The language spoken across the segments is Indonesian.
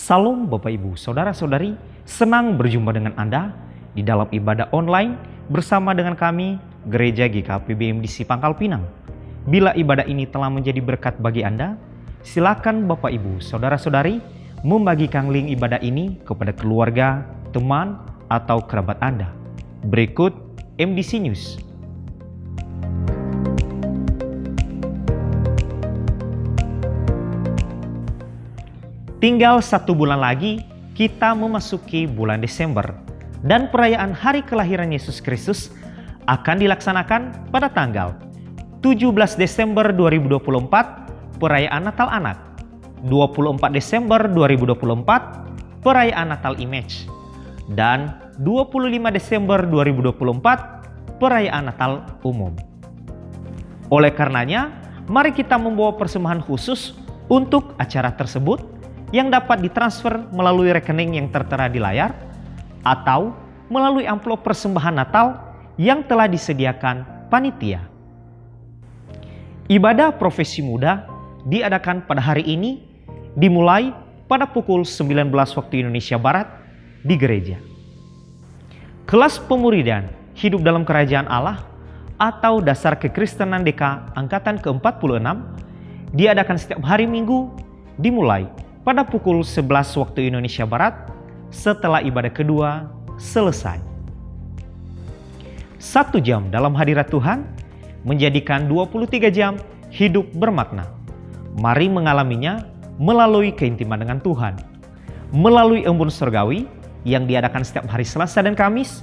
Salam Bapak Ibu, Saudara-saudari, senang berjumpa dengan Anda di dalam ibadah online bersama dengan kami, Gereja GKP BMDC Pangkal Pinang. Bila ibadah ini telah menjadi berkat bagi Anda, silakan Bapak Ibu, Saudara-saudari membagikan link ibadah ini kepada keluarga, teman, atau kerabat Anda. Berikut MDC News. Tinggal 1 bulan lagi, kita memasuki bulan Desember. Dan perayaan hari kelahiran Yesus Kristus akan dilaksanakan pada tanggal 17 Desember 2024, perayaan Natal Anak. 24 Desember 2024, perayaan Natal Image. Dan 25 Desember 2024, perayaan Natal Umum. Oleh karenanya, mari kita membawa persembahan khusus untuk acara tersebut yang dapat ditransfer melalui rekening yang tertera di layar atau melalui amplop persembahan Natal yang telah disediakan panitia. Ibadah profesi muda diadakan pada hari ini dimulai pada pukul 19 waktu Indonesia Barat di gereja. Kelas pemuridan hidup dalam kerajaan Allah atau dasar kekristenan DK angkatan ke-46 diadakan setiap hari Minggu dimulai pada pukul 11 waktu Indonesia Barat setelah ibadah kedua selesai. 1 jam dalam hadirat Tuhan menjadikan 23 jam hidup bermakna. Mari mengalaminya melalui keintiman dengan Tuhan. Melalui embun surgawi yang diadakan setiap hari Selasa dan Kamis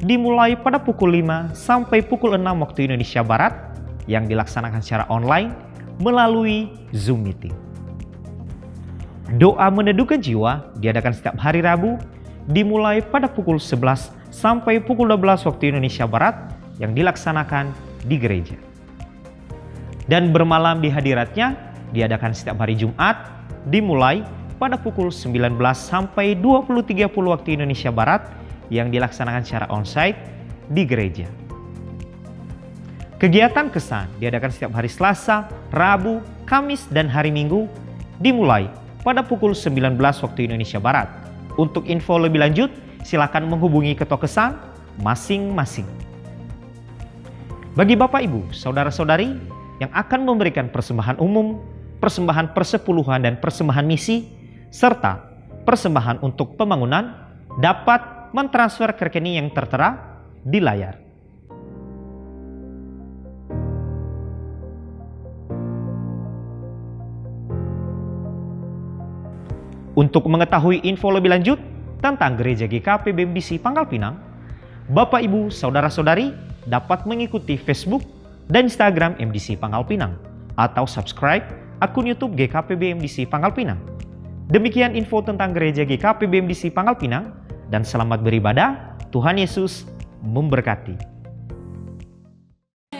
dimulai pada pukul 5 sampai pukul 6 waktu Indonesia Barat yang dilaksanakan secara online melalui Zoom Meeting. Doa meneduhkan jiwa diadakan setiap hari Rabu dimulai pada pukul 11 sampai pukul 12 waktu Indonesia Barat yang dilaksanakan di gereja. Dan bermalam di hadiratnya diadakan setiap hari Jumat dimulai pada pukul 19 sampai 20.30 waktu Indonesia Barat yang dilaksanakan secara onsite di gereja. Kegiatan kesan diadakan setiap hari Selasa, Rabu, Kamis, dan hari Minggu dimulai pada pukul 19 waktu Indonesia Barat. Untuk info lebih lanjut, silakan menghubungi ketua kesan masing-masing. Bagi Bapak Ibu, Saudara-saudari yang akan memberikan persembahan umum, persembahan persepuluhan dan persembahan misi, serta persembahan untuk pembangunan, dapat mentransfer ke rekening yang tertera di layar. Untuk mengetahui info lebih lanjut tentang Gereja GKP BMDC Pangkal Pinang, Bapak Ibu Saudara-saudari dapat mengikuti Facebook dan Instagram MDC Pangkal Pinang atau subscribe akun YouTube GKP BMDC Pangkal Pinang. Demikian info tentang Gereja GKP BMDC Pangkal Pinang dan selamat beribadah. Tuhan Yesus memberkati.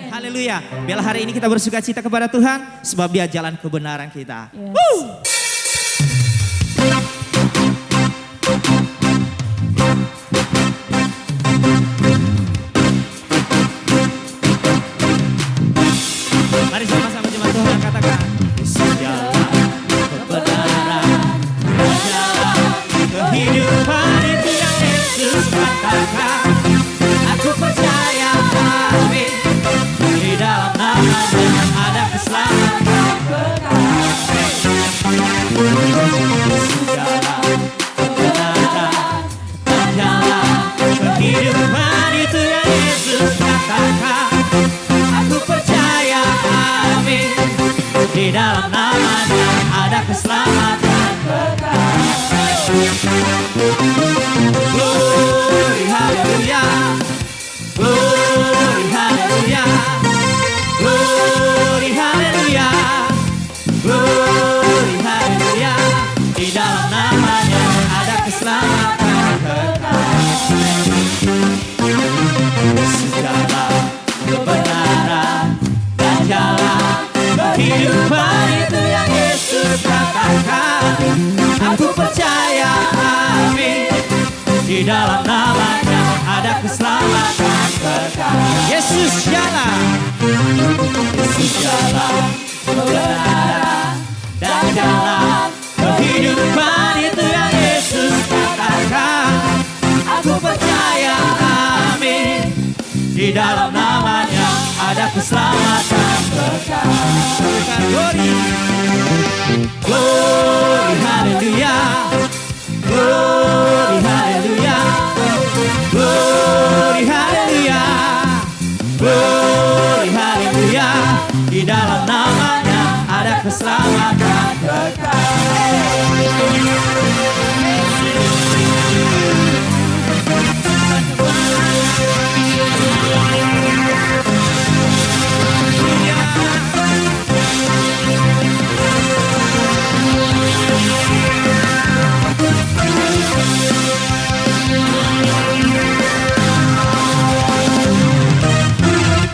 Haleluya. Biarlah hari ini kita bersuka cita kepada Tuhan sebab Dia jalan kebenaran kita. Yes. Mari sama-sama jemaat Tuhan katakan, Yesus jalan kebenaran, jalan kehidupan itu yang Yesus katakan. Aku percaya amin, di dalam nama-Nya ada keselamatan kekal. Yesus jalan kebenaran, jalan kehidupan itu yang Yesus katakan. Aku percaya amin, di dalam nama-Nya ada keselamatan kekal. Glory haleluya, glory haleluya, glory haleluya, glory haleluya. Di dalam nama-Nya ada keselamatan kekal. Segala kebenaran dan jalan kehidupan itu yang Yesus katakan. Aku percaya amin, di dalam nama-Nya ada keselamatan kekal. Yesus jalan, Yesus jalan kebenaran dan jalan kehidupan itu yang Aku percaya, amin. Di dalam namanya ada keselamatan kekal. Glory, glory, haleluya. Glory, haleluya. Glory, haleluya. Glory, haleluya. Di dalam namanya ada keselamatan kekal.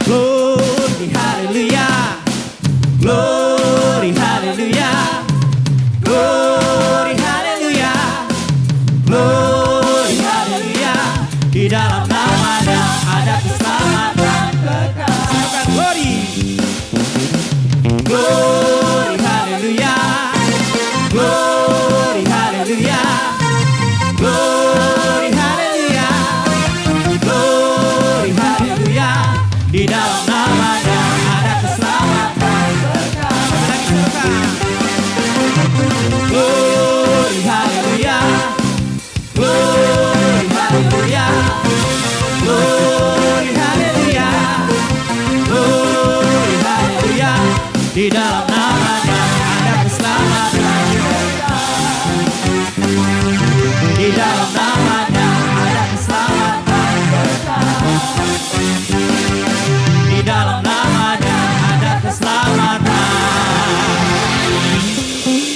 Glory, haleluya. Glory, haleluya. Glory, haleluya. Glory, haleluya. Di dalam namanya ada keselamatan kekal. Glory, glory, haleluya. Glory, haleluya. Glory, haleluya. Glory, haleluya. Di dalam namanya ada keselamatan kekal. Glory, haleluya. Glory, haleluya. Glory, haleluya. Glory, haleluya. Di dalam namanya ada keselamatan kekal. Di dalam namanya ada keselamatan kekal. Di dalam namanya ada keselamatan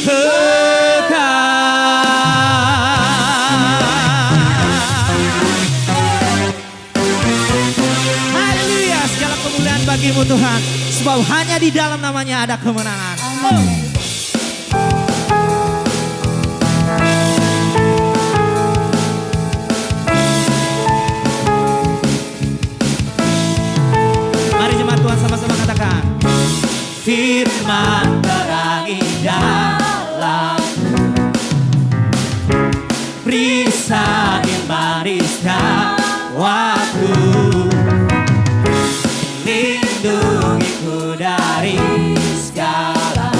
kekal. Haleluya, segala kemuliaan bagimu Tuhan, sebab hanya di dalam namanya ada kemenangan. Mari jemaat Tuhan sama-sama katakan. Firman terangi dalam perisai manis waktu, lindungiku dari segala,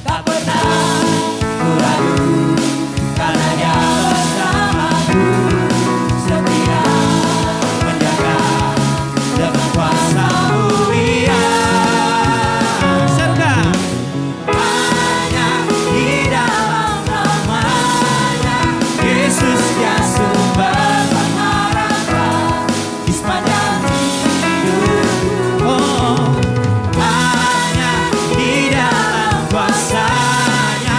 tak pernah ku ragu, karena Dia bersamaku, setia menjaga dengan kuasa mulia. Serta hanya di dalam namanya Yesus dia sumber pengharapan di sepanjang hidupku. Oh, hanya di dalam kuasanya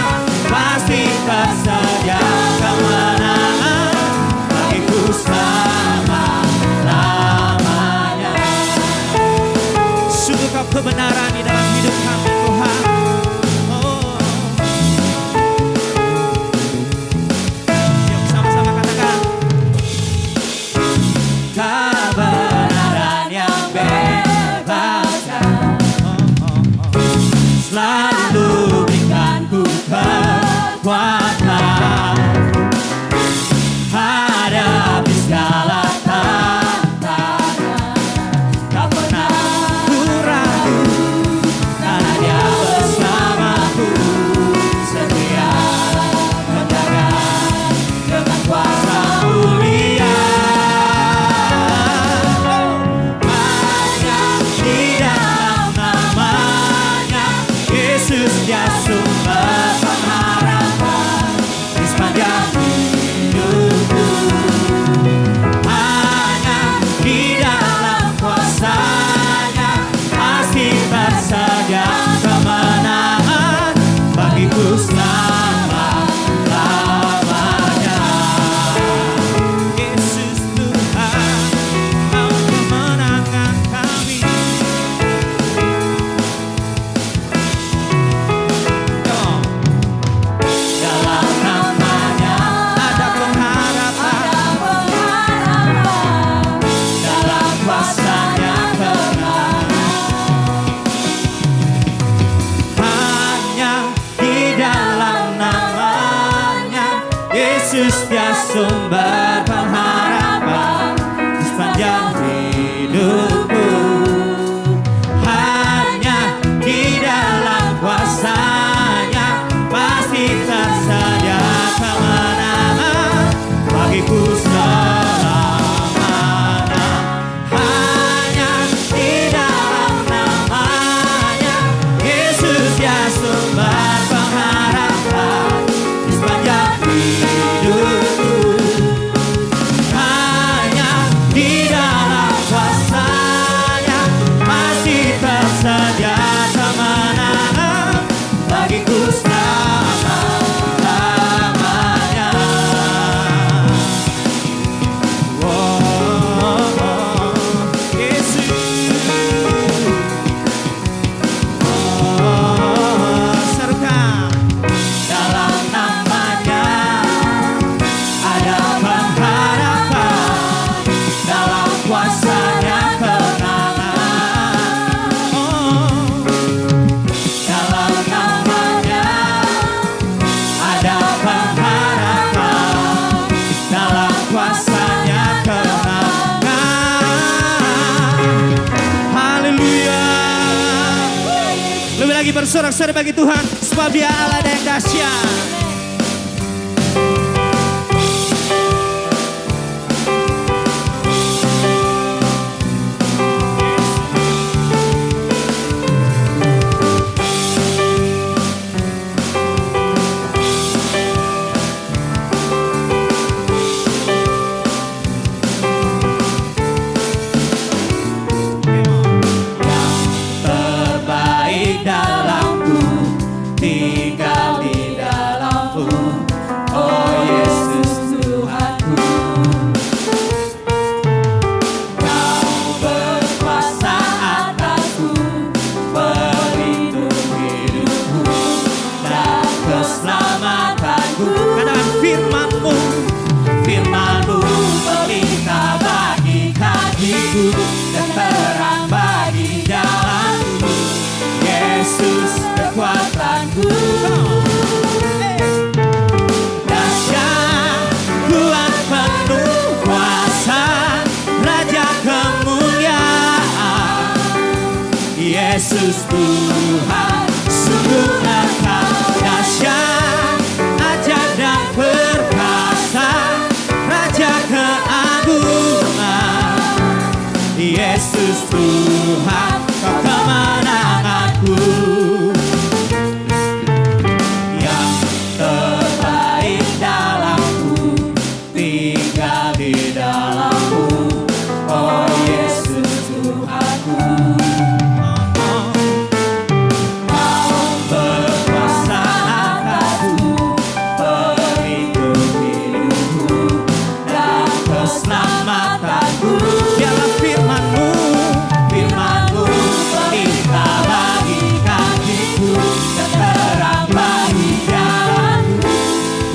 pasti tersedia kemenangan bagiku selama-lamanya. Sungguh kau kebenaran di dalam hidup kami Tuhan. Oh, yuk sama-sama katakan. Kebenaran yang bebaskan, selalu berikan ku kekuatan hadapi segala tantangan. Tak pernah ku ragu, karena Dia bersamaku, setia menjaga dengan kuasa mulia. Hanya di dalam namanya Yesus dia sumber pengharapan di sepanjang hidupku. Hanya di dalam kuasanya pasti tersedia kemenangan bagiku selama-lamanya. Yesus Tuhan, Kau memenangkan kami. Dalam namanya ada pengharapan, dalam kuasanya kemenangan. Hanya di dalam namanya Yesus dia sumber pengharapan bersorak-sorai bagi Tuhan, sebab Dia Allah yang dahsyat. Dan terang bagi jalanku, Yesus kekuatanku. Dahsyat, kuat penuh kuasa, Raja kemuliaan, Yesus Tuhan, sungguh Engkau dahsyat, ajaib dan perkasa, Raja keagungan, Yesus Tuhan, Kau kemenanganku. Yang terbaik dalamku, tinggal di dalamku, oh Yesus Tuhanku. Kau berkuasa atasku, pelindung hidupku dan keselamatanku. Biarlah firman-Mu pelita bagi kakiku dan terang bagi jalanku,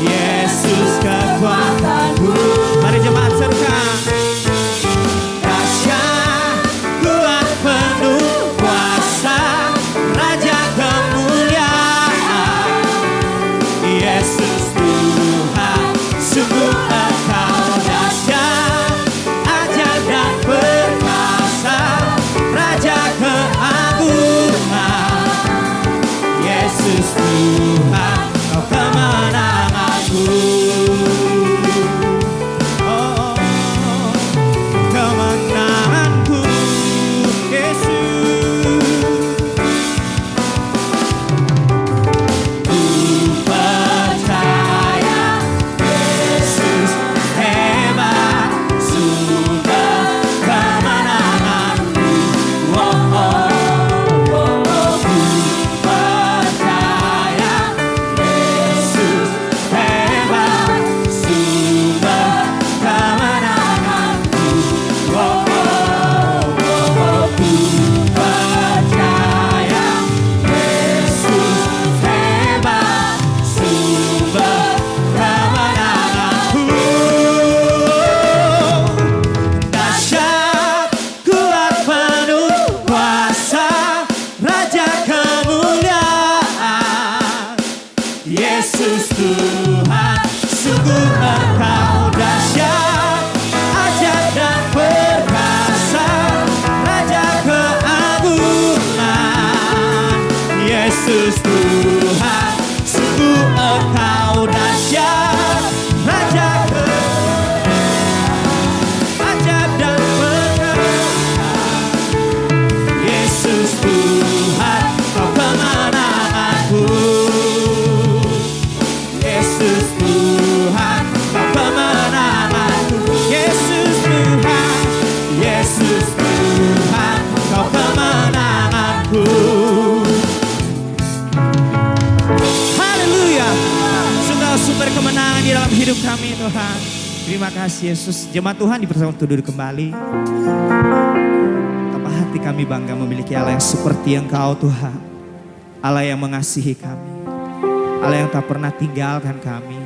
Yesus kekuatanku. Mari jemaat serukan. Dahsyat, kuat penuh kuasa, Raja kemuliaan, Yesus Tuhan, sungguh Engkau dahsyat, ajaib dan perkasa, Raja keagungan, Yesus Tuhan, Kau kemenanganku. Oh, kemenanganku, Yesus. Ku percaya Yesus hebat, sumber kemenanganku. Oh, ku percaya Yesus hebat, sumber kemenanganku. Oh, ku percaya Yesus hebat, sumber kemenanganku. Dahsyat, kuat penuh kuasa, Raja kemuliaan, Yesus Tuhan, sungguh Engkau dahsyat, ajaib dan perkasa, Raja keagungan, Yesus Tuhan, sungguh Engkau dahsyat, Raja ajaib dan perkasa, Yesus Tuhan, Kau kemenanganku. Yesus Tuhan, Kau kemenanganku. Yesus Tuhan, Yesus Tuhan, Kau kemenanganku. Haleluya. Sungguh sumber kemenangan di dalam hidup kami Tuhan. Terima kasih Yesus. Jemaat Tuhan dipersilakan untuk duduk kembali. Betapa hati kami bangga memiliki Allah yang seperti Engkau Tuhan. Allah yang mengasihi kami. Allah yang tak pernah tinggalkan kami.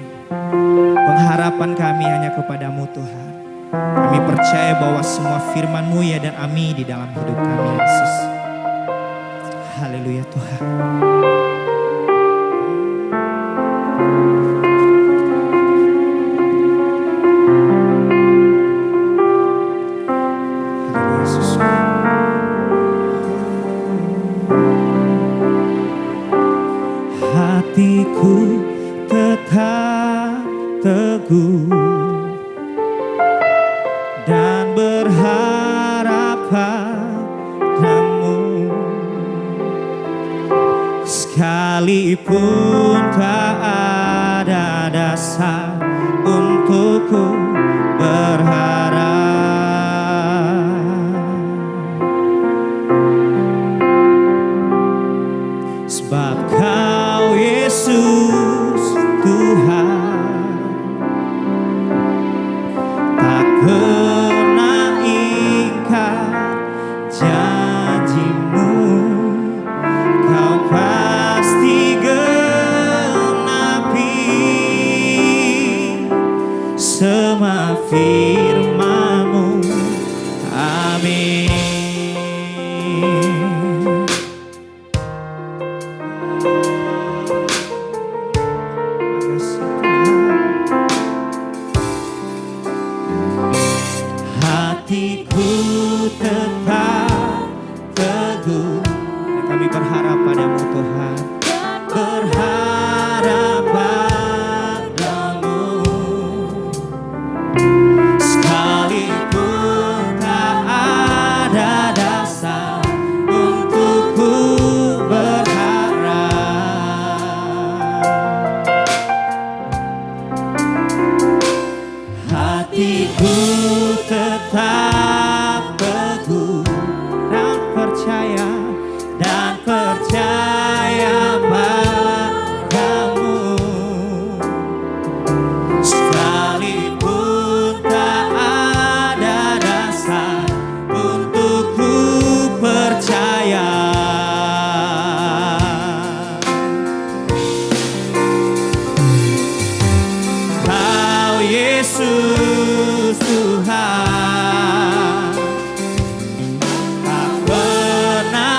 Pengharapan kami hanya kepadamu Tuhan. Kami percaya bahwa semua firman-Mu ya dan amin di dalam hidup kami Yesus. Haleluya Tuhan. Haleluya Yesus. hatiku tetap teguh dan berharap padamu, sekalipun tak ada dasar untukku berharap. Sebab Kau Yesus Tuhan tak pernah ingkar janjimu, Kau pasti genapi semua firman-Mu. Amin. Hatiku tetap teguh dan kami berharap padamu Tuhan, berharap padamu, sekalipun tak ada dasar untukku berharap. Hatiku tetap teguh dan percaya padamu, sekalipun tak ada dasar untukku percaya. Kau Yesus Tuhan tak pernah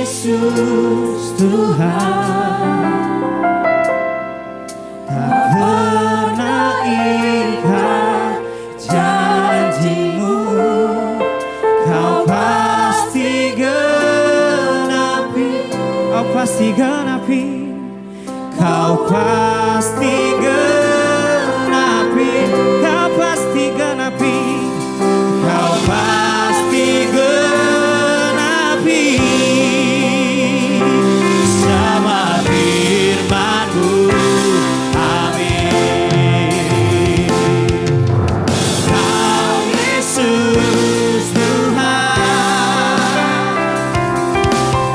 Yesus Tuhan, tak pernah ingkar janjimu, kau pasti genapi, kau pasti genapi, kau pasti genapi, kau pasti genapi, kau pasti genapi. Sama firman-Mu, amin. Kau Yesus Tuhan,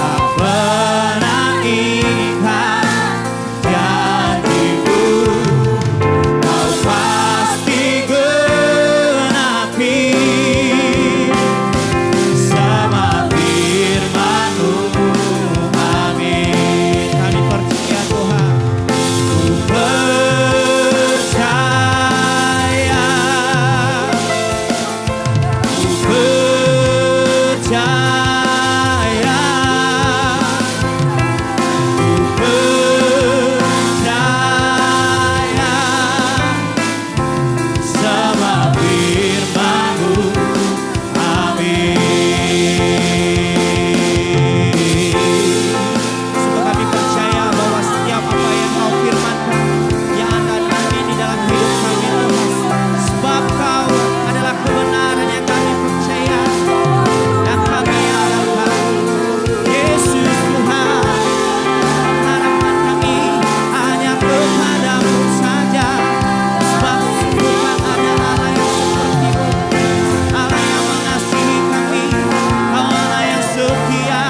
tak pernah ingkar janji-Mu, kau pasti genapi. Sama firman-Mu, amin. Kami percaya Tuhan, ku percaya, ku percaya, ku percaya sama firman-Mu, amin. Sungguh kami percaya bahwa setiap apa yang Kau firmankan yang akan ada di dalam hidup kami Tuhan. Sebab Kau adalah kebenaran yang kami percaya dan kami harapkan. Yesus Tuhan, harapan kami hanya kepada-Mu saja. Sebab sungguh tak ada Allah yang seperti-Mu, Allah yang mengasihi kami, Kau Allah yang setia,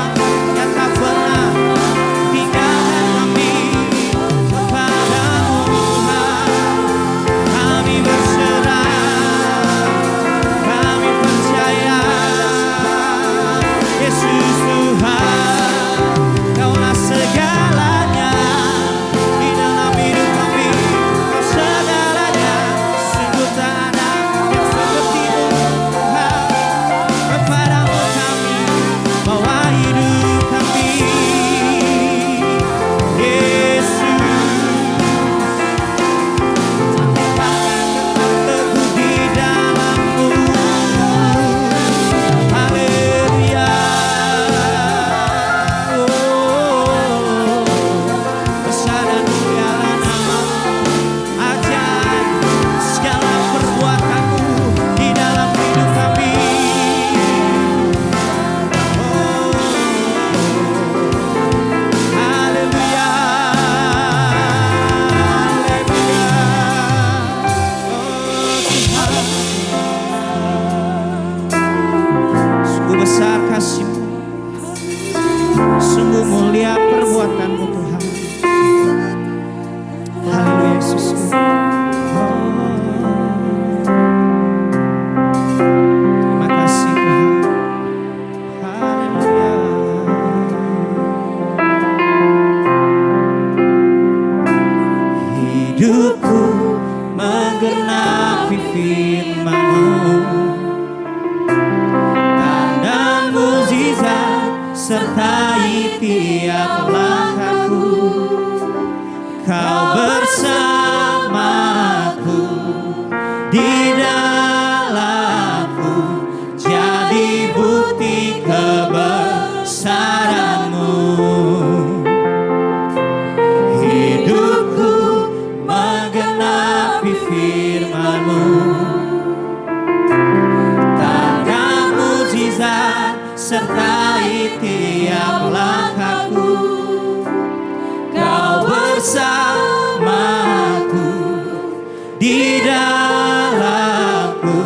yang tak pernah tinggalkan kami. Kepadamu Tuhan kami berserah, kami percaya. Yesus Tuhan, Kaulah segalanya di dalam hidup kami, Kau segalanya. Sungguh tak ada yang seperti-Mu Tuhan. Kepadamu kami bawa hidup kami. Yesus, kami tetap teguh di dalam-Mu. Haleluya. Besar dan mulialah nama-Mu, ajaib segala perbuatan-Mu di dalam hidup kami. Haleluya, haleluya. Tuhan, sungguh besar kasih-Mu, sungguh mulia perbuatan-Mu Tuhan. Haleluya Yesus. Terima kasih Tuhan. Haleluya. Hidupku menggenapi firman-Mu, tanda mukjizat sertai tiap langkahku. Kau bersamaku, di dalamku, jadi bukti kebesaran-Mu. Hidupku menggenapi firman-Mu, tanda mukjizat sertai tiap langkahku. Kau bersamaku, di dalamku,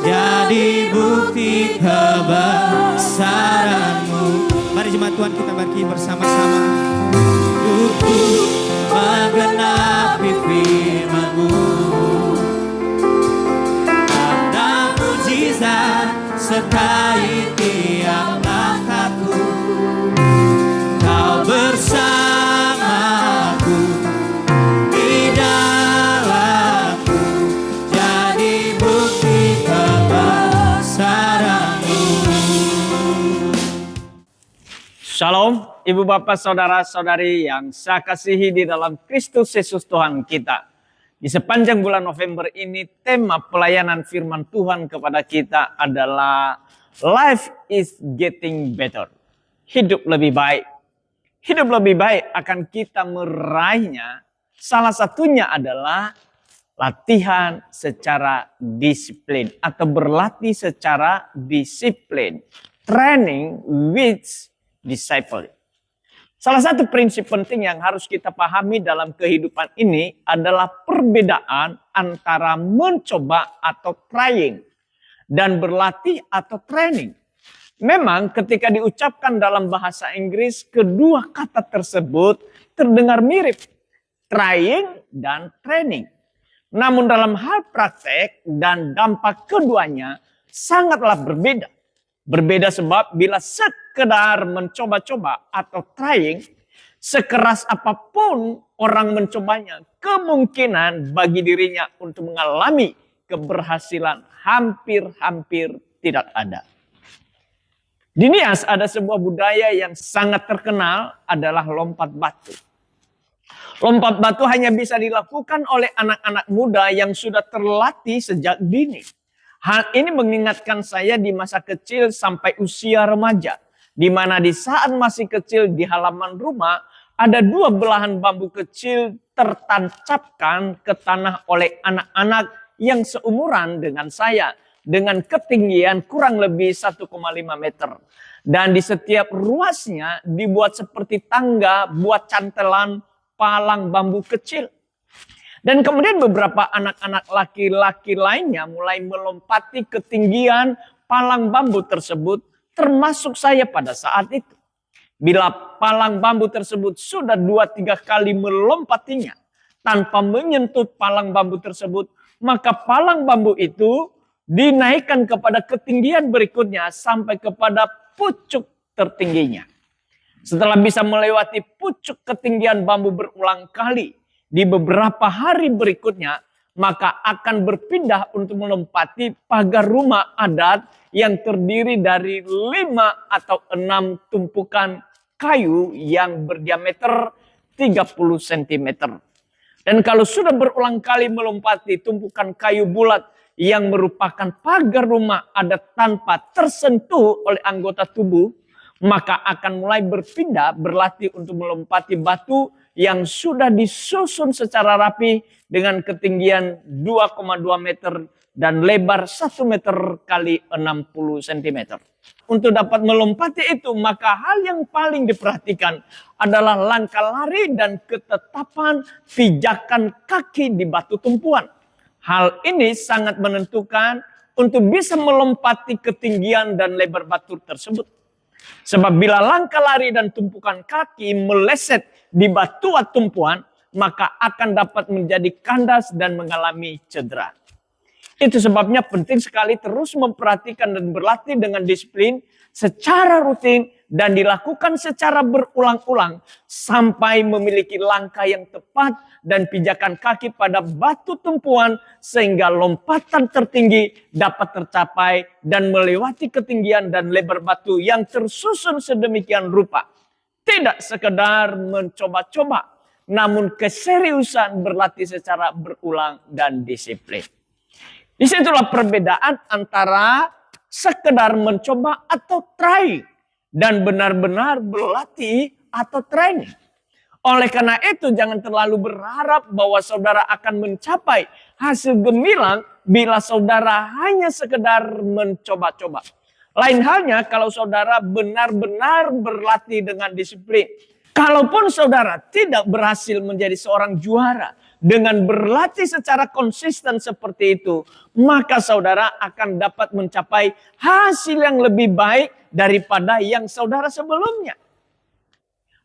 jadi bukti kebesaran-Mu. Mari jemaat Tuhan kita bagi bersama-sama. Hidupku menggenapi firman-Mu, tanda mukjizat sertai tiap langkahku. Kau bersamaku, di dalamku, jadi bukti kebesaran-Mu. Shalom, Ibu Bapak Saudara-saudari yang saya kasihi di dalam Kristus Yesus Tuhan kita. Di sepanjang bulan November ini tema pelayanan firman Tuhan kepada kita adalah Life is getting better. Hidup lebih baik. Hidup lebih baik akan kita meraihnya. Salah satunya adalah latihan secara disiplin atau berlatih secara disiplin. Training with disciple. Salah satu prinsip penting yang harus kita pahami dalam kehidupan ini adalah perbedaan antara mencoba atau trying dan berlatih atau training. Memang ketika diucapkan dalam bahasa Inggris, kedua kata tersebut terdengar mirip, trying dan training. Namun dalam hal praktek dan dampak keduanya sangatlah berbeda. Berbeda sebab bila sekedar mencoba-coba atau trying, sekeras apapun orang mencobanya, kemungkinan bagi dirinya untuk mengalami keberhasilan hampir-hampir tidak ada. Di Nias ada sebuah budaya yang sangat terkenal adalah lompat batu. Lompat batu hanya bisa dilakukan oleh anak-anak muda yang sudah terlatih sejak dini. Hal ini mengingatkan saya di masa kecil sampai usia remaja. Di mana di saat masih kecil di halaman rumah ada dua belahan bambu kecil tertancapkan ke tanah oleh anak-anak yang seumuran dengan saya. Dengan ketinggian kurang lebih 1,5 meter. Dan di setiap ruasnya dibuat seperti tangga buat cantelan palang bambu kecil. Dan kemudian beberapa anak-anak laki-laki lainnya mulai melompati ketinggian palang bambu tersebut, termasuk saya pada saat itu. Bila palang bambu tersebut sudah 2-3 kali melompatinya tanpa menyentuh palang bambu tersebut, maka palang bambu itu dinaikkan kepada ketinggian berikutnya sampai kepada pucuk tertingginya. Setelah bisa melewati pucuk ketinggian bambu berulang kali, di beberapa hari berikutnya, maka akan berpindah untuk melompati pagar rumah adat yang terdiri dari 5 atau 6 tumpukan kayu yang berdiameter 30 cm. Dan kalau sudah berulang kali melompati tumpukan kayu bulat yang merupakan pagar rumah adat tanpa tersentuh oleh anggota tubuh, maka akan mulai berpindah berlatih untuk melompati batu yang sudah disusun secara rapi dengan ketinggian 2,2 meter dan lebar 1 meter kali 60 cm. Untuk dapat melompati itu, maka hal yang paling diperhatikan adalah langkah lari dan ketetapan pijakan kaki di batu tumpuan. Hal ini sangat menentukan untuk bisa melompati ketinggian dan lebar batu tersebut. Sebab bila langkah lari dan tumpukan kaki meleset di batuan tumpuan, maka akan dapat menjadi kandas dan mengalami cedera. Itu sebabnya penting sekali terus memperhatikan dan berlatih dengan disiplin secara rutin dan dilakukan secara berulang-ulang sampai memiliki langkah yang tepat dan pijakan kaki pada batu tumpuan sehingga lompatan tertinggi dapat tercapai dan melewati ketinggian dan lebar batu yang tersusun sedemikian rupa. Tidak sekedar mencoba-coba, namun keseriusan berlatih secara berulang dan disiplin. Disitulah perbedaan antara sekedar mencoba atau trying dan benar-benar berlatih atau training. Oleh karena itu jangan terlalu berharap bahwa saudara akan mencapai hasil gemilang bila saudara hanya sekedar mencoba-coba. Lain halnya kalau saudara benar-benar berlatih dengan disiplin. Kalaupun saudara tidak berhasil menjadi seorang juara dengan berlatih secara konsisten seperti itu, maka saudara akan dapat mencapai hasil yang lebih baik daripada yang saudara sebelumnya.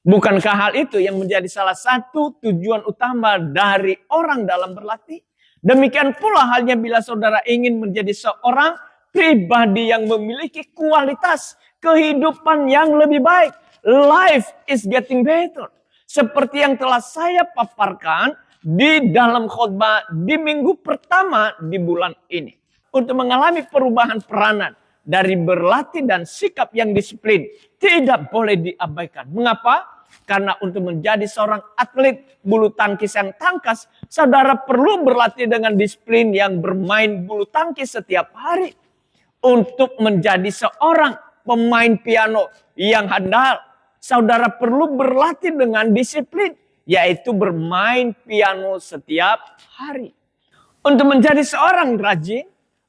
Bukankah hal itu yang menjadi salah satu tujuan utama dari orang dalam berlatih? Demikian pula halnya bila saudara ingin menjadi seorang pribadi yang memiliki kualitas kehidupan yang lebih baik. Life is getting better. Seperti yang telah saya paparkan di dalam khotbah di minggu pertama di bulan ini. Untuk mengalami perubahan peranan dari berlatih dan sikap yang disiplin tidak boleh diabaikan. Mengapa? Karena untuk menjadi seorang atlet bulu tangkis yang tangkas, saudara perlu berlatih dengan disiplin yang bermain bulu tangkis setiap hari. Untuk menjadi seorang pemain piano yang handal, saudara perlu berlatih dengan disiplin, yaitu bermain piano setiap hari. Untuk menjadi seorang rajin,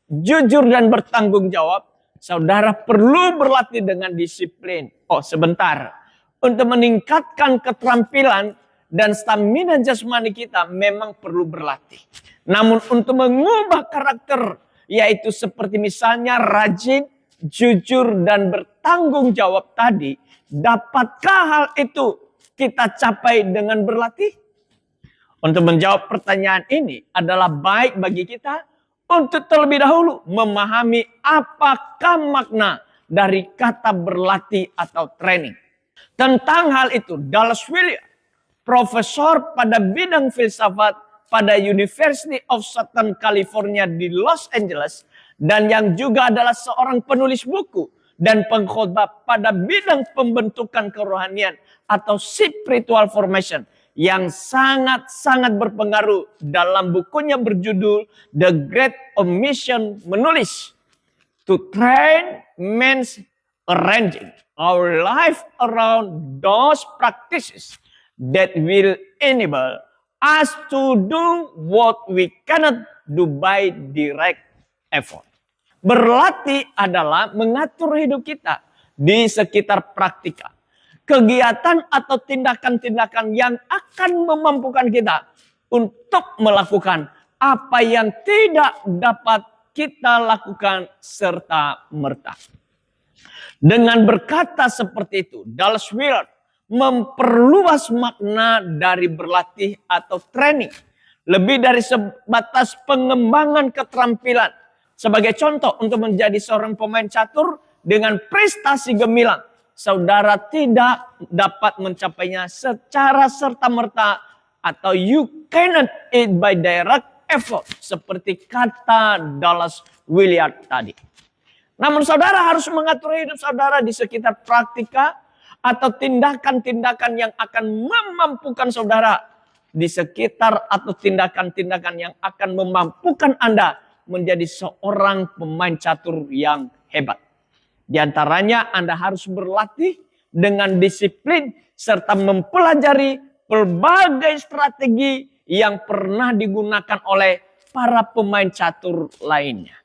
jujur dan bertanggung jawab, saudara perlu berlatih dengan disiplin. Oh sebentar, untuk meningkatkan keterampilan dan stamina jasmani kita memang perlu berlatih. Namun untuk mengubah karakter, yaitu seperti misalnya rajin, jujur dan bertanggung jawab tadi, dapatkah hal itu kita capai dengan berlatih? Untuk menjawab pertanyaan ini adalah baik bagi kita untuk terlebih dahulu memahami apakah makna dari kata berlatih atau training. Tentang hal itu, Dallas Willard, profesor pada bidang filsafat pada University of Southern California di Los Angeles, dan yang juga adalah seorang penulis buku dan pengkhotbah pada bidang pembentukan kerohanian atau spiritual formation, yang sangat-sangat berpengaruh dalam bukunya berjudul The Great Omission menulis, "To train means arranging our life around those practices that will enable us to do what we cannot do by direct effort." Berlatih adalah mengatur hidup kita di sekitar praktika. Kegiatan atau tindakan-tindakan yang akan memampukan kita untuk melakukan apa yang tidak dapat kita lakukan serta merta. Dengan berkata seperti itu, Dallas Willard memperluas makna dari berlatih atau training. Lebih dari sebatas pengembangan keterampilan. Sebagai contoh, untuk menjadi seorang pemain catur dengan prestasi gemilang, saudara tidak dapat mencapainya secara serta-merta atau you cannot it by direct effort, seperti kata Dallas Willard tadi. Namun saudara harus mengatur hidup saudara di sekitar praktika atau tindakan-tindakan yang akan memampukan saudara di sekitar, atau tindakan-tindakan yang akan memampukan Anda menjadi seorang pemain catur yang hebat. Di antaranya Anda harus berlatih dengan disiplin serta mempelajari berbagai strategi yang pernah digunakan oleh para pemain catur lainnya.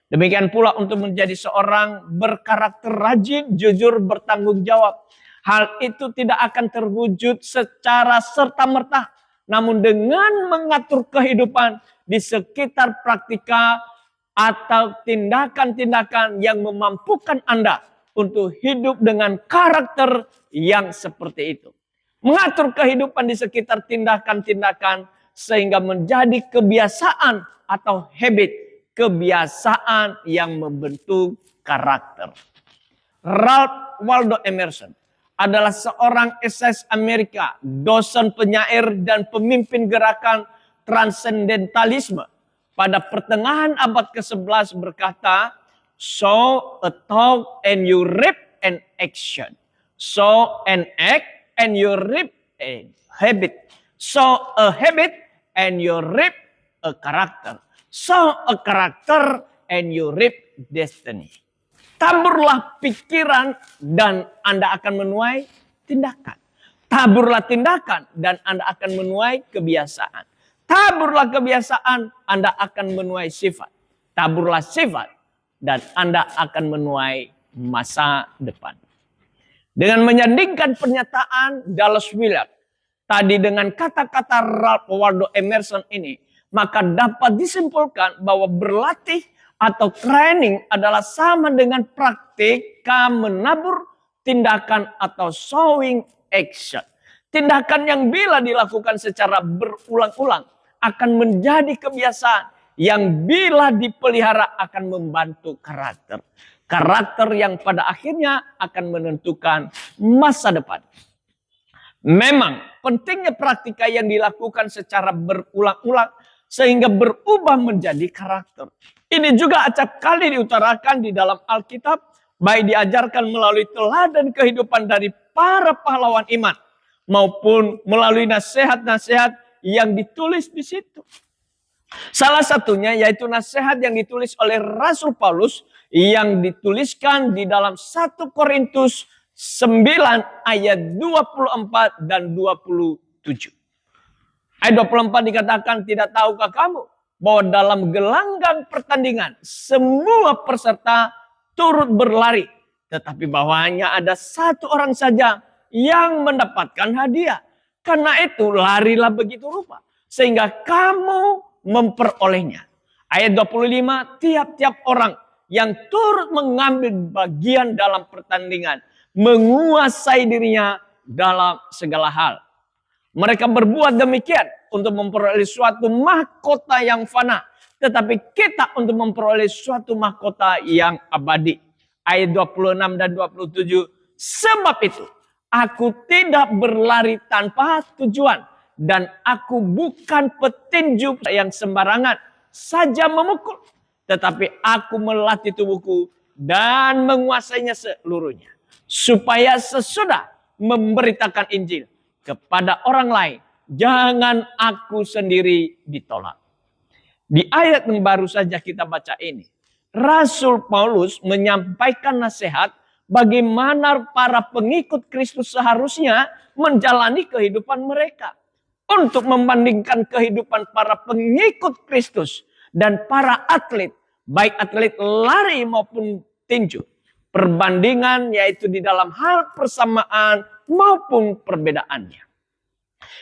Demikian pula untuk menjadi seorang berkarakter rajin, jujur, bertanggung jawab. Hal itu tidak akan terwujud secara serta-merta, namun dengan mengatur kehidupan di sekitar praktika atau tindakan-tindakan yang memampukan Anda untuk hidup dengan karakter yang seperti itu. Mengatur kehidupan di sekitar tindakan-tindakan sehingga menjadi kebiasaan atau habit, kebiasaan yang membentuk karakter. Ralph Waldo Emerson adalah seorang esais Amerika, dosen penyair dan pemimpin gerakan transendentalisme. Pada pertengahan abad ke-11 berkata, "Sow a thought and you reap an action. Sow an act and you reap a habit. Sow a habit and you reap a character. Sow a character and you reap destiny." Taburlah pikiran dan Anda akan menuai tindakan. Taburlah tindakan dan Anda akan menuai kebiasaan. Taburlah kebiasaan, Anda akan menuai sifat. Taburlah sifat, dan Anda akan menuai masa depan. Dengan menyandingkan pernyataan Dallas Willard tadi dengan kata-kata Ralph Waldo Emerson ini, maka dapat disimpulkan bahwa berlatih atau training adalah sama dengan praktika menabur, tindakan atau sowing action. Tindakan yang bila dilakukan secara berulang-ulang akan menjadi kebiasaan yang bila dipelihara akan membantu karakter. Karakter yang pada akhirnya akan menentukan masa depan. Memang pentingnya praktika yang dilakukan secara berulang-ulang sehingga berubah menjadi karakter. Ini juga acap kali diutarakan di dalam Alkitab, baik diajarkan melalui teladan kehidupan dari para pahlawan iman, maupun melalui nasihat-nasihat yang ditulis di situ. Salah satunya yaitu nasihat yang ditulis oleh Rasul Paulus yang dituliskan di dalam 1 Korintus 9 ayat 24 dan 27. Ayat 24 dikatakan, tidak tahukah kamu bahwa dalam gelanggang pertandingan semua peserta turut berlari, tetapi bahwa hanya ada satu orang saja yang mendapatkan hadiah. Karena itu larilah begitu rupa sehingga kamu memperolehnya. Ayat 25, tiap-tiap orang yang turut mengambil bagian dalam pertandingan menguasai dirinya dalam segala hal. Mereka berbuat demikian untuk memperoleh suatu mahkota yang fana, tetapi kita untuk memperoleh suatu mahkota yang abadi. Ayat 26 dan 27, sebab itu aku tidak berlari tanpa tujuan, dan aku bukan petinju yang sembarangan saja memukul, tetapi aku melatih tubuhku dan menguasainya seluruhnya, supaya sesudah memberitakan Injil kepada orang lain, jangan aku sendiri ditolak. Di ayat yang baru saja kita baca ini, Rasul Paulus menyampaikan nasihat bagaimana para pengikut Kristus seharusnya menjalani kehidupan mereka. Untuk membandingkan kehidupan para pengikut Kristus dan para atlet, baik atlet lari maupun tinju. Perbandingan yaitu di dalam hal persamaan maupun perbedaannya.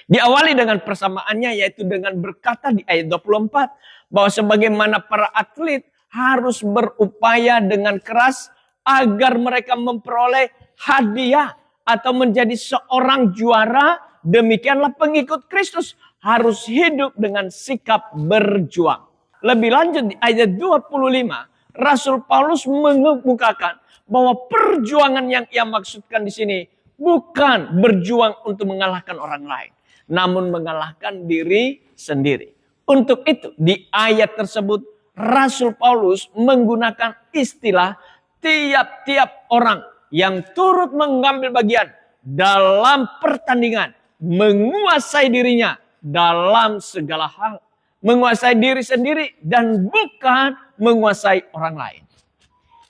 Diawali dengan persamaannya yaitu dengan berkata di ayat 24 bahwa sebagaimana para atlet harus berupaya dengan keras agar mereka memperoleh hadiah atau menjadi seorang juara, demikianlah pengikut Kristus harus hidup dengan sikap berjuang. Lebih lanjut di ayat 25, Rasul Paulus mengemukakan bahwa perjuangan yang ia maksudkan di sini bukan berjuang untuk mengalahkan orang lain, namun mengalahkan diri sendiri. Untuk itu di ayat tersebut Rasul Paulus menggunakan istilah tiap-tiap orang yang turut mengambil bagian dalam pertandingan menguasai dirinya dalam segala hal. Menguasai diri sendiri dan bukan menguasai orang lain.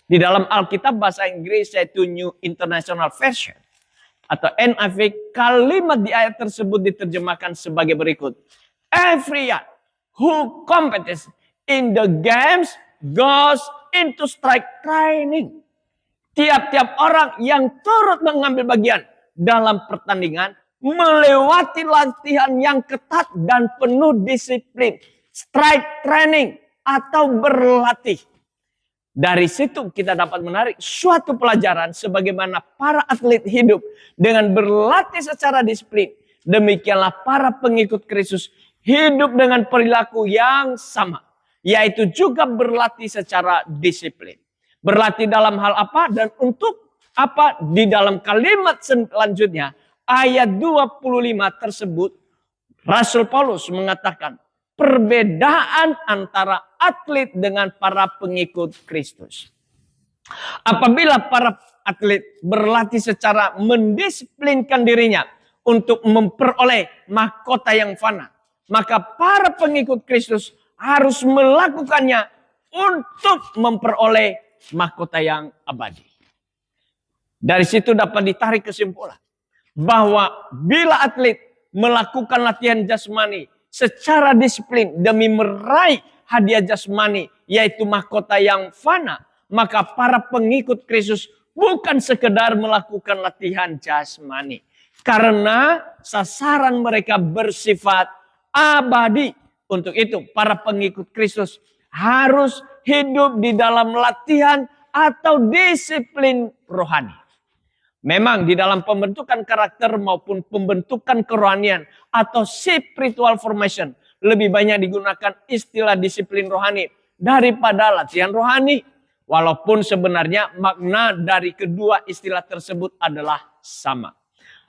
Di dalam Alkitab bahasa Inggris yaitu New International Version atau NIV, kalimat di ayat tersebut diterjemahkan sebagai berikut. Everyone who competes in the games goes into strike training. Tiap-tiap orang yang turut mengambil bagian dalam pertandingan melewati latihan yang ketat dan penuh disiplin. Strike training atau berlatih. Dari situ kita dapat menarik suatu pelajaran sebagaimana para atlet hidup dengan berlatih secara disiplin. Demikianlah para pengikut Kristus hidup dengan perilaku yang sama. Yaitu juga berlatih secara disiplin. Berlatih dalam hal apa dan untuk apa? Di dalam kalimat selanjutnya ayat 25 tersebut Rasul Paulus mengatakan perbedaan antara atlet dengan para pengikut Kristus. Apabila para atlet berlatih secara mendisiplinkan dirinya untuk memperoleh mahkota yang fana, maka para pengikut Kristus harus melakukannya untuk memperoleh mahkota yang abadi. Dari situ dapat ditarik kesimpulan bahwa bila atlet melakukan latihan jasmani secara disiplin demi meraih hadiah jasmani yaitu mahkota yang fana, maka para pengikut Kristus bukan sekedar melakukan latihan jasmani, karena sasaran mereka bersifat abadi. Untuk itu para pengikut Kristus harus hidup di dalam latihan atau disiplin rohani. Memang di dalam pembentukan karakter maupun pembentukan kerohanian atau spiritual formation lebih banyak digunakan istilah disiplin rohani daripada latihan rohani. Walaupun sebenarnya makna dari kedua istilah tersebut adalah sama.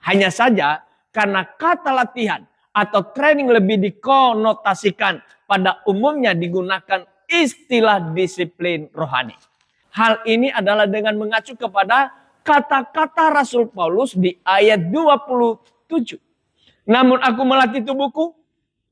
Hanya saja karena kata latihan atau training lebih dikonotasikan. Pada umumnya digunakan istilah disiplin rohani. Hal ini adalah dengan mengacu kepada kata-kata Rasul Paulus di ayat 27. Namun aku melatih tubuhku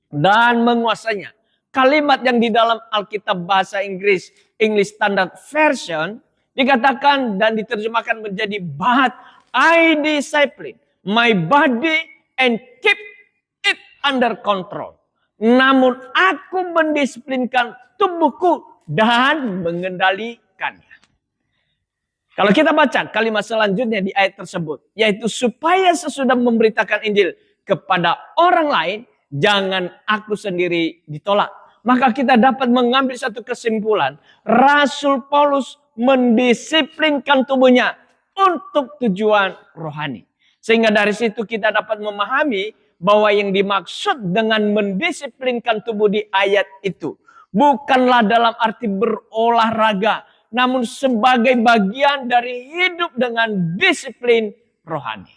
dan menguasainya. Kalimat yang di dalam Alkitab bahasa Inggris, English Standard Version, dikatakan dan diterjemahkan menjadi but I discipline my body and keep it under control. Namun aku mendisiplinkan tubuhku dan mengendalikannya. Kalau kita baca kalimat selanjutnya di ayat tersebut, yaitu supaya sesudah memberitakan Injil kepada orang lain, jangan aku sendiri ditolak. Maka kita dapat mengambil satu kesimpulan, Rasul Paulus mendisiplinkan tubuhnya untuk tujuan rohani. Sehingga dari situ kita dapat memahami bahwa yang dimaksud dengan mendisiplinkan tubuh di ayat itu bukanlah dalam arti berolahraga, namun sebagai bagian dari hidup dengan disiplin rohani.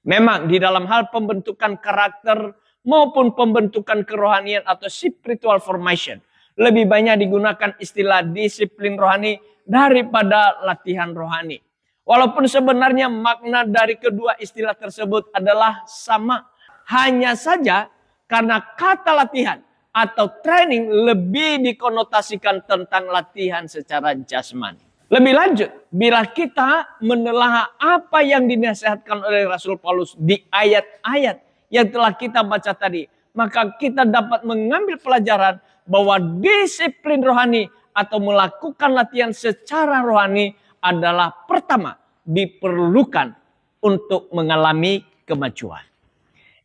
Memang di dalam hal pembentukan karakter maupun pembentukan kerohanian atau spiritual formation, lebih banyak digunakan istilah disiplin rohani daripada latihan rohani. Walaupun sebenarnya makna dari kedua istilah tersebut adalah sama. Hanya saja karena kata latihan atau training lebih dikonotasikan tentang latihan secara jasmani. Lebih lanjut, bila kita menelaah apa yang dinasihatkan oleh Rasul Paulus di ayat-ayat yang telah kita baca tadi, maka kita dapat mengambil pelajaran bahwa disiplin rohani atau melakukan latihan secara rohani adalah pertama diperlukan untuk mengalami kemajuan.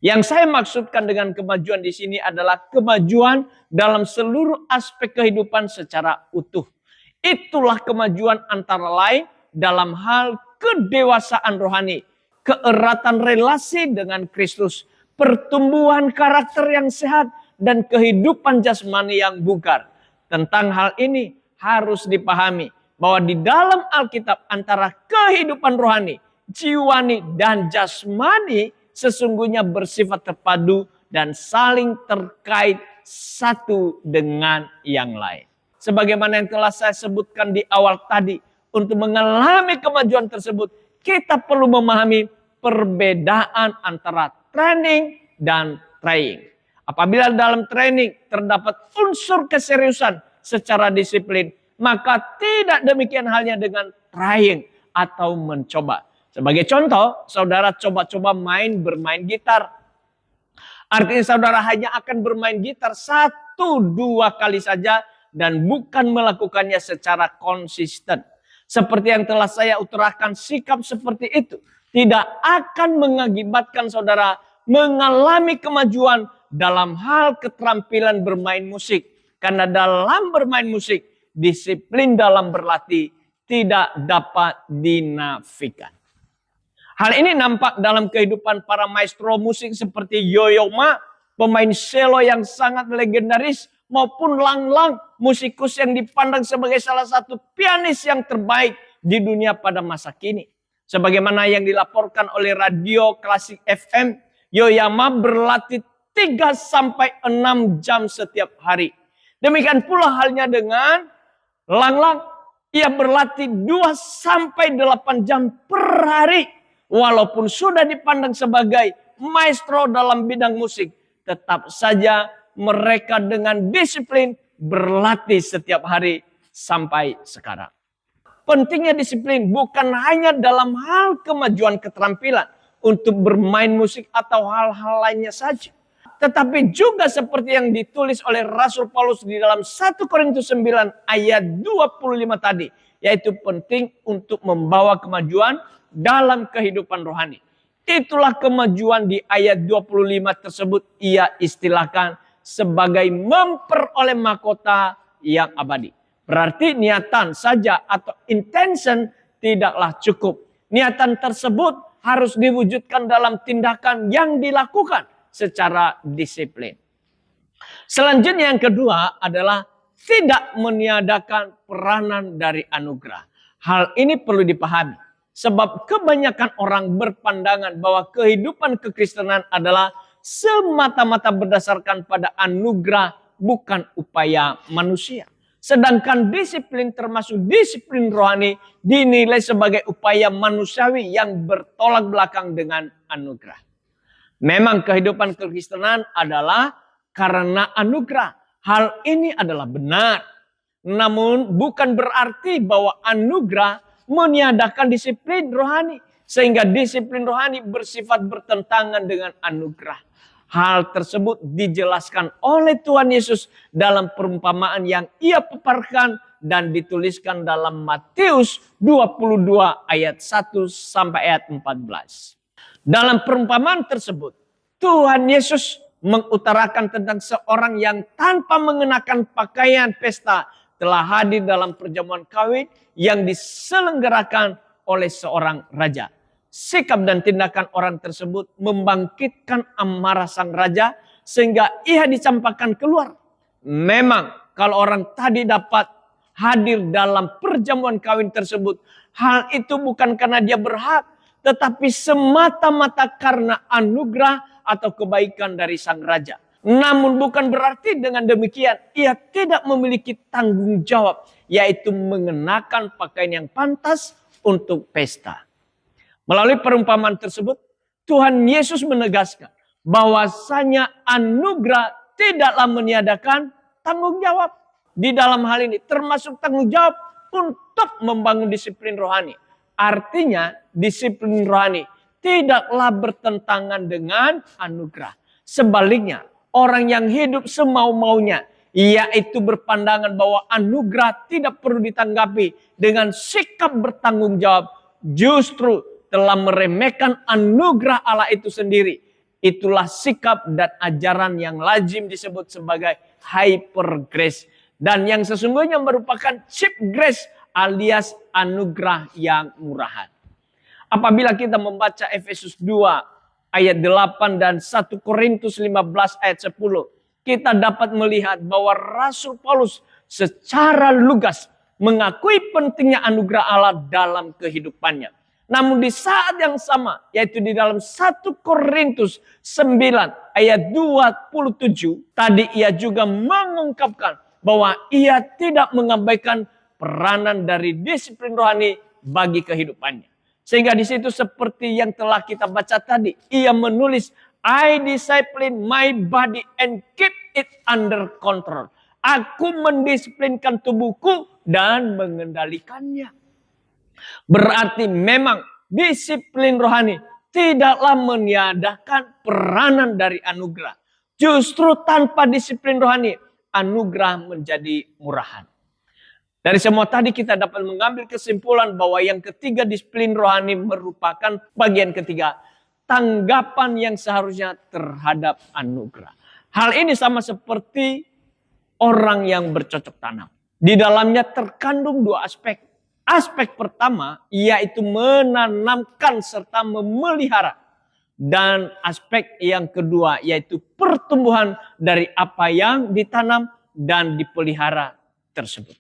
Yang saya maksudkan dengan kemajuan di sini adalah kemajuan dalam seluruh aspek kehidupan secara utuh. Itulah kemajuan antara lain dalam hal kedewasaan rohani, keeratan relasi dengan Kristus, pertumbuhan karakter yang sehat, dan kehidupan jasmani yang bugar. Tentang hal ini harus dipahami bahwa di dalam Alkitab antara kehidupan rohani, jiwani, dan jasmani sesungguhnya bersifat terpadu dan saling terkait satu dengan yang lain. Sebagaimana yang telah saya sebutkan di awal tadi, untuk mengalami kemajuan tersebut, kita perlu memahami perbedaan antara training dan trying. Apabila dalam training terdapat unsur keseriusan secara disiplin, maka tidak demikian halnya dengan trying atau mencoba. Sebagai contoh, saudara coba-coba bermain gitar. Artinya saudara hanya akan bermain gitar 1-2 kali saja dan bukan melakukannya secara konsisten. Seperti yang telah saya utarakan, sikap seperti itu tidak akan mengakibatkan saudara mengalami kemajuan dalam hal keterampilan bermain musik. Karena dalam bermain musik, disiplin dalam berlatih tidak dapat dinafikan. Hal ini nampak dalam kehidupan para maestro musik seperti Yo-Yo Ma, pemain cello yang sangat legendaris, maupun Lang Lang, musikus yang dipandang sebagai salah satu pianis yang terbaik di dunia pada masa kini. Sebagaimana yang dilaporkan oleh radio klasik FM, Yo-Yo Ma berlatih 3-6 jam setiap hari. Demikian pula halnya dengan Lang Lang, ia berlatih 2-8 jam per hari. Walaupun sudah dipandang sebagai maestro dalam bidang musik, tetap saja mereka dengan disiplin berlatih setiap hari sampai sekarang. Pentingnya disiplin bukan hanya dalam hal kemajuan keterampilan untuk bermain musik atau hal-hal lainnya saja. Tetapi juga seperti yang ditulis oleh Rasul Paulus di dalam 1 Korintus 9 ayat 25 tadi. Yaitu penting untuk membawa kemajuan dalam kehidupan rohani. Itulah kemajuan di ayat 25 tersebut ia istilahkan sebagai memperoleh mahkota yang abadi. Berarti niatan saja atau intention tidaklah cukup. Niatan tersebut harus diwujudkan dalam tindakan yang dilakukan secara disiplin. Selanjutnya yang kedua adalah tidak meniadakan peranan dari anugerah. Hal ini perlu dipahami. Sebab kebanyakan orang berpandangan bahwa kehidupan kekristenan adalah semata-mata berdasarkan pada anugerah, bukan upaya manusia. Sedangkan disiplin termasuk disiplin rohani dinilai sebagai upaya manusiawi yang bertolak belakang dengan anugerah. Memang kehidupan kekristenan adalah karena anugerah. Hal ini adalah benar. Namun bukan berarti bahwa anugerah meniadakan disiplin rohani. Sehingga disiplin rohani bersifat bertentangan dengan anugerah. Hal tersebut dijelaskan oleh Tuhan Yesus dalam perumpamaan yang ia paparkan dan dituliskan dalam Matius 22 ayat 1 sampai ayat 14. Dalam perumpamaan tersebut, Tuhan Yesus mengutarakan tentang seorang yang tanpa mengenakan pakaian pesta telah hadir dalam perjamuan kawin yang diselenggarakan oleh seorang raja. Sikap dan tindakan orang tersebut membangkitkan amarah sang raja sehingga ia dicampakkan keluar. Memang kalau orang tadi dapat hadir dalam perjamuan kawin tersebut, hal itu bukan karena dia berhak, tetapi semata-mata karena anugerah atau kebaikan dari sang raja. Namun bukan berarti dengan demikian ia tidak memiliki tanggung jawab, yaitu mengenakan pakaian yang pantas untuk pesta. Melalui perumpamaan tersebut, Tuhan Yesus menegaskan bahwasanya anugerah tidaklah meniadakan tanggung jawab. Di dalam hal ini termasuk tanggung jawab untuk membangun disiplin rohani. Artinya disiplin rohani tidaklah bertentangan dengan anugerah. Sebaliknya, orang yang hidup semau-maunya, yaitu berpandangan bahwa anugerah tidak perlu ditanggapi dengan sikap bertanggung jawab, justru telah meremehkan anugerah Allah itu sendiri. Itulah sikap dan ajaran yang lazim disebut sebagai hyper grace. Dan yang sesungguhnya merupakan cheap grace alias anugerah yang murahan. Apabila kita membaca Efesus 2 ayat 8 dan 1 Korintus 15 ayat 10. Kita dapat melihat bahwa Rasul Paulus secara lugas mengakui pentingnya anugerah Allah dalam kehidupannya. Namun di saat yang sama, yaitu di dalam 1 Korintus 9 ayat 27, tadi ia juga mengungkapkan bahwa ia tidak mengabaikan peranan dari disiplin rohani bagi kehidupannya. Sehingga di situ seperti yang telah kita baca tadi, ia menulis, I discipline my body and keep it under control. Aku mendisiplinkan tubuhku dan mengendalikannya. Berarti memang disiplin rohani tidaklah meniadakan peranan dari anugerah. Justru tanpa disiplin rohani, anugerah menjadi murahan. Dari semua tadi kita dapat mengambil kesimpulan bahwa yang ketiga disiplin rohani merupakan bagian ketiga, tanggapan yang seharusnya terhadap anugerah. Hal ini sama seperti orang yang bercocok tanam. Di dalamnya terkandung dua aspek. Aspek pertama yaitu menanamkan serta memelihara. Dan aspek yang kedua yaitu pertumbuhan dari apa yang ditanam dan dipelihara tersebut.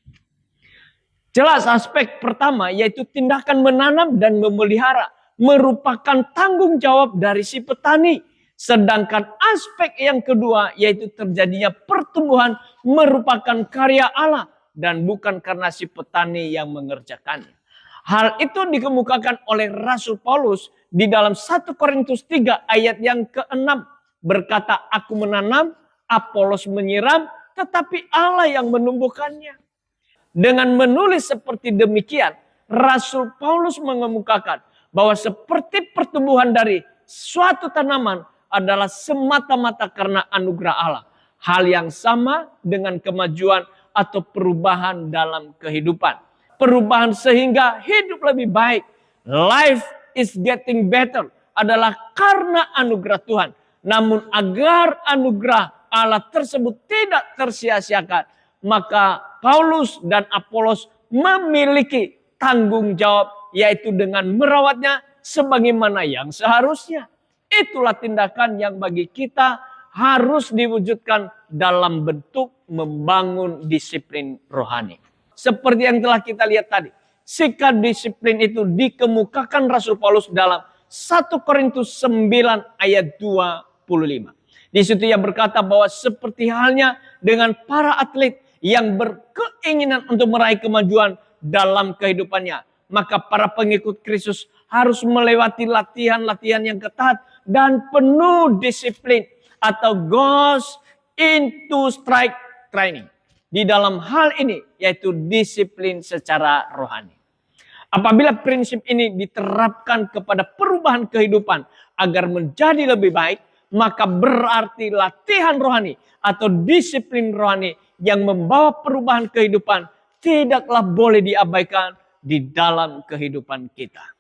Jelas aspek pertama yaitu tindakan menanam dan memelihara merupakan tanggung jawab dari si petani. Sedangkan aspek yang kedua yaitu terjadinya pertumbuhan merupakan karya Allah. Dan bukan karena si petani yang mengerjakannya. Hal itu dikemukakan oleh Rasul Paulus di dalam 1 Korintus 3 ayat yang ke-6. Berkata, aku menanam, Apolos menyiram, tetapi Allah yang menumbuhkannya. Dengan menulis seperti demikian, Rasul Paulus mengemukakan bahwa seperti pertumbuhan dari suatu tanaman adalah semata-mata karena anugerah Allah. Hal yang sama dengan kemajuan atau perubahan dalam kehidupan. Perubahan sehingga hidup lebih baik. Life is getting better adalah karena anugerah Tuhan. Namun agar anugerah Allah tersebut tidak tersia-siakan, maka Paulus dan Apolos memiliki tanggung jawab, yaitu dengan merawatnya sebagaimana yang seharusnya. Itulah tindakan yang bagi kita harus diwujudkan dalam bentuk membangun disiplin rohani. Seperti yang telah kita lihat tadi, sikap disiplin itu dikemukakan Rasul Paulus dalam 1 Korintus 9 ayat 27. 45. Di situ ia berkata bahwa seperti halnya dengan para atlet yang berkeinginan untuk meraih kemajuan dalam kehidupannya, maka para pengikut Kristus harus melewati latihan-latihan yang ketat dan penuh disiplin atau goes into strike training. Di dalam hal ini yaitu disiplin secara rohani. Apabila prinsip ini diterapkan kepada perubahan kehidupan agar menjadi lebih baik, maka berarti latihan rohani atau disiplin rohani yang membawa perubahan kehidupan tidaklah boleh diabaikan di dalam kehidupan kita.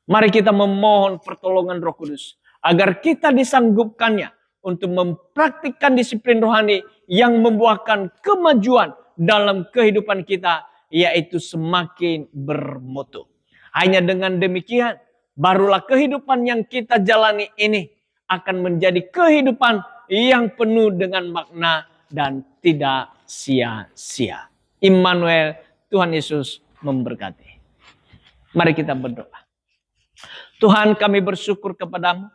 Mari kita memohon pertolongan Roh Kudus agar kita disanggupkannya untuk mempraktikkan disiplin rohani yang membuahkan kemajuan dalam kehidupan kita, yaitu semakin bermutu. Hanya dengan demikian, barulah kehidupan yang kita jalani ini akan menjadi kehidupan yang penuh dengan makna dan tidak sia-sia. Immanuel, Tuhan Yesus memberkati. Mari kita berdoa. Tuhan, kami bersyukur kepadamu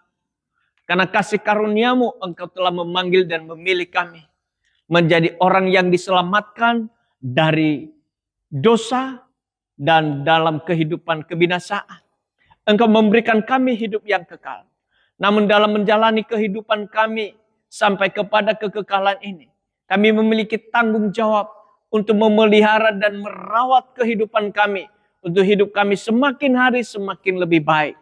karena kasih karuniamu Engkau telah memanggil dan memilih kami menjadi orang yang diselamatkan dari dosa dan dalam kehidupan kebinasaan. Engkau memberikan kami hidup yang kekal. Namun dalam menjalani kehidupan kami sampai kepada kekekalan ini, kami memiliki tanggung jawab untuk memelihara dan merawat kehidupan kami, untuk hidup kami semakin hari semakin lebih baik.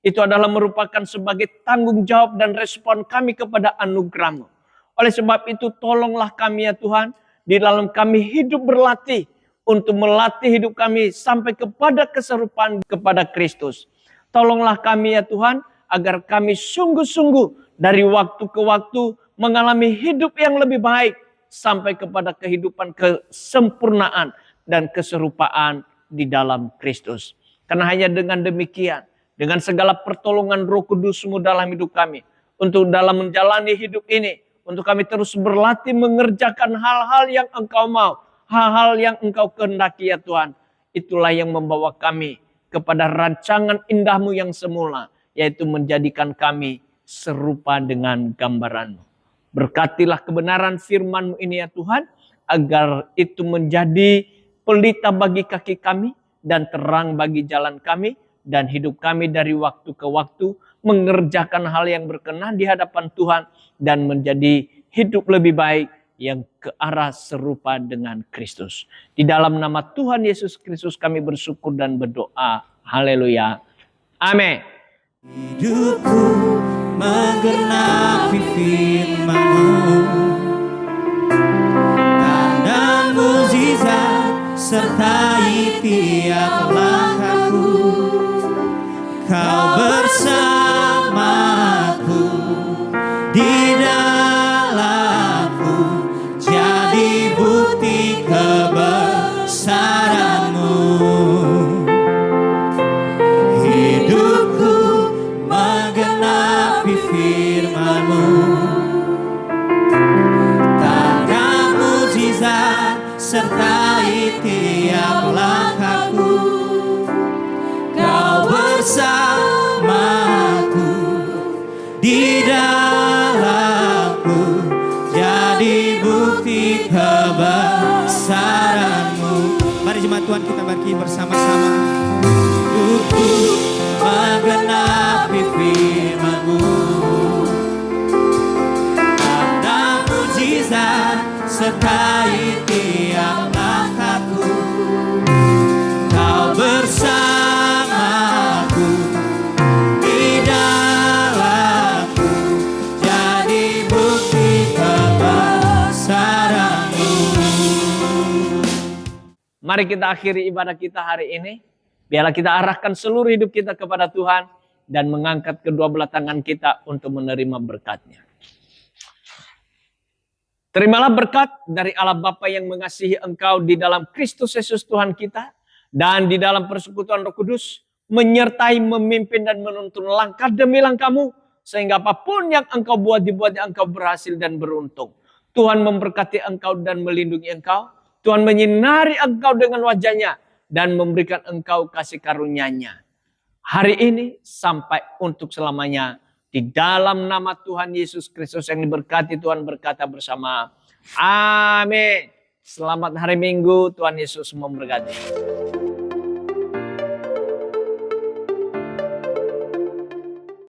Itu adalah merupakan sebagai tanggung jawab dan respon kami kepada anugerah-Mu. Oleh sebab itu tolonglah kami ya Tuhan, di dalam kami hidup berlatih, untuk melatih hidup kami sampai kepada keserupaan kepada Kristus. Tolonglah kami ya Tuhan, agar kami sungguh-sungguh dari waktu ke waktu mengalami hidup yang lebih baik, sampai kepada kehidupan kesempurnaan dan keserupaan di dalam Kristus. Karena hanya dengan demikian, dengan segala pertolongan Roh Kudus-Mu dalam hidup kami, untuk dalam menjalani hidup ini, untuk kami terus berlatih mengerjakan hal-hal yang Engkau mau, hal-hal yang Engkau kehendaki ya Tuhan. Itulah yang membawa kami kepada rancangan indah-Mu yang semula, yaitu menjadikan kami serupa dengan gambaran-Mu. Berkatilah kebenaran firman-Mu ini ya Tuhan, agar itu menjadi pelita bagi kaki kami dan terang bagi jalan kami, dan hidup kami dari waktu ke waktu mengerjakan hal yang berkenan di hadapan Tuhan dan menjadi hidup lebih baik yang ke arah serupa dengan Kristus. Di dalam nama Tuhan Yesus Kristus kami bersyukur dan berdoa. Haleluya. Amin. Hidupku menggenapi firman-Mu, tanda mukjizat sertai tiap langkahku. Kau bersamaku di dalamku, jadi bukti kebesaran-Mu. Hidupku menggenapi firman-Mu, tanda mukjizat sertai tiap langkahku. Kau bersamaku di dalamku, jadi bukti kebesaran-Mu. Mari jemaat Tuhan kita bagi bersama-sama. Hidupku menggenapi firman-Mu, tanda mukjizat sertai tiap langkahku. Kau bersamaku di dalamku, jadi bukti kebesaran-Mu. Mari kita akhiri ibadah kita hari ini. Biarlah kita arahkan seluruh hidup kita kepada Tuhan dan mengangkat kedua belah tangan kita untuk menerima berkat-Nya. Terimalah berkat dari Allah Bapa yang mengasihi engkau di dalam Kristus Yesus Tuhan kita, dan di dalam persekutuan Roh Kudus, menyertai, memimpin dan menuntun langkah demi langkahmu, sehingga apapun yang engkau buat dibuatnya engkau berhasil dan beruntung. Tuhan memberkati engkau dan melindungi engkau. Tuhan menyinari engkau dengan wajah-Nya dan memberikan engkau kasih karunia-Nya hari ini sampai untuk selamanya. Di dalam nama Tuhan Yesus Kristus yang diberkati, Tuhan berkata bersama, amin. Selamat hari Minggu, Tuhan Yesus memberkati.